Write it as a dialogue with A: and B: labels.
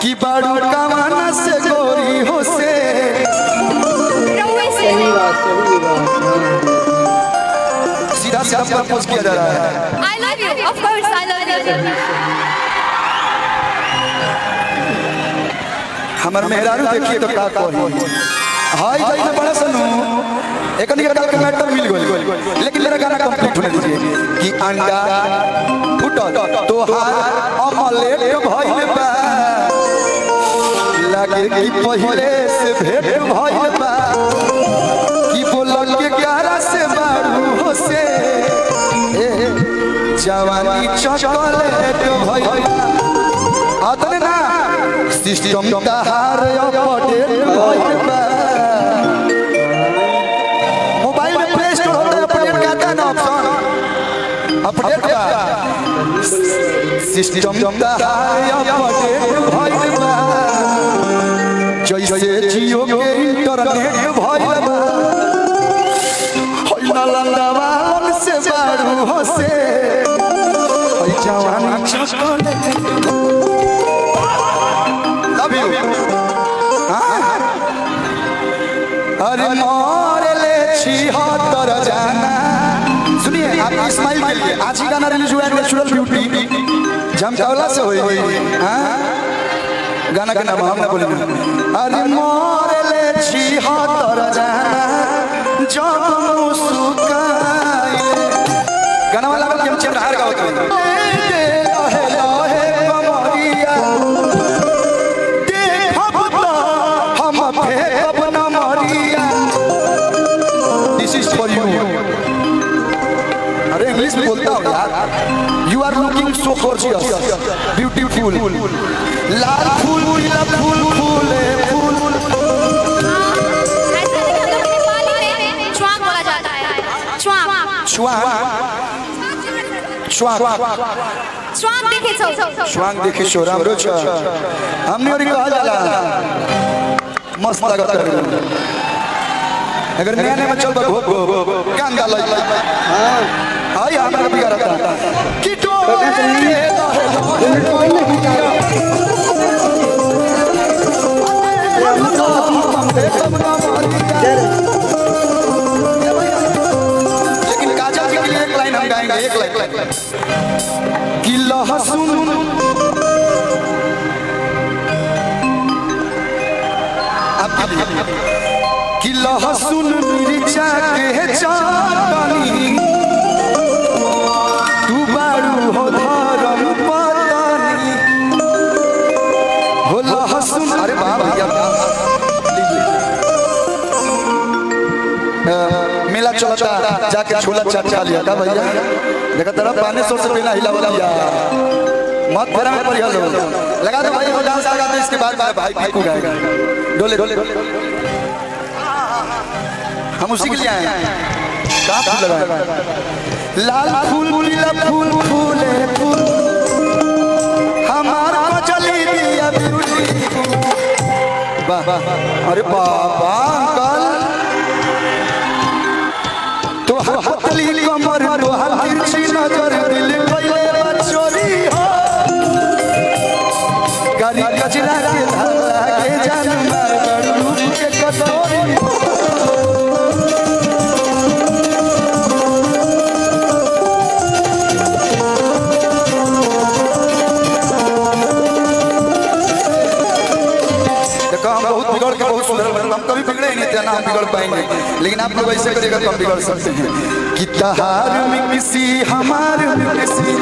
A: कि बारू कमाना से गोरी हो से सीधा सीधा प्रपोज किया जा रहा है।
B: I love you, of course I love you.
A: हमार मेहरारू देखिए तो का कही हाय जाई में बड़ा सनू एक निकल के मैटर मिल गई लेकिन मेरा गाना कंप्लीट होने दीजिए कि अंडा फुटल तोहार ऑमलेट भइल बा लागे कि पहिले से भेट भइल बा कि बोलल के ग्यारह से बारू हो से जवानी चॉकलेट भइल आतने ना सिस्टम तहार अपडेट भइल बा मोबाइल में प्ले स्टोर होता है अपडेट का आता है ना ऑप्शन अपडेट का सिस्टम तहार अपडेट भइल बा जैसे जियो के इंटरनेट भइल बा होइला लंदावा से बारू हो से ओइ जवानी चॉकलेट अरे मोर ले छिहत्तर जाना सुनिए आप इस्माइल के लिए आज ही गाना रिलीज हुआ है नेचुरल ब्यूटी जमकावला से हुई गाना का नाम हम ना बोलेंगे अरे मोर ले छिहत्तर जाना जब मुस्काए गाना वाला का हम चेहरा हार गावत है बोलता हूँ यार you are looking so gorgeous beautiful लाल फूल पीला फूल फूले फूल
B: ऐसा नहीं हम लोग नेपाली में च्वांग बोला जाता है च्वांग
A: च्वांग देखे सो राम रोचा हमने और कहा जाला मस्त लगता है अगर नया नया चल पर घोप गंदा लग हां हाय हमरा भी करता किटो लेकिन काजल के लिए एक लाइन हम गाएंगे एक लाइन कि लहसुन कि लहसुन मिर्चा के चाटनी तू बारू हो धर्म पत्नी हो लहसुन अरे वाह भैया मेला चलता जाके छोला चाट खा लिया था भैया देखा तेरा पानी सौ से पहला हिला वाला मत फेरा में पड़ी हलो लगा दो भाई वो डांस लगा दो इसके बाद भाई पीकू गाएगा डोले डोले हम उसी के लिए आए कहाँ फूल लगाए लाल फूल पीला फूल फूले फूल हमारा चली दिया ब्यूटी वाह अरे बाबा अंकल तो हथली कमर तो हथली नजर दिल पहले बचोरी हो गाड़ी कचरा के धारा के जान मार गड़ू के कटोरी बहुत सुंदर हम कभी बिगड़े ही नहीं थे ना हम बिगड़ पाएंगे लेकिन आप लोग ऐसे करिएगा तो हम बिगड़ सकते हैं कि तहार में किसी हमार में किसी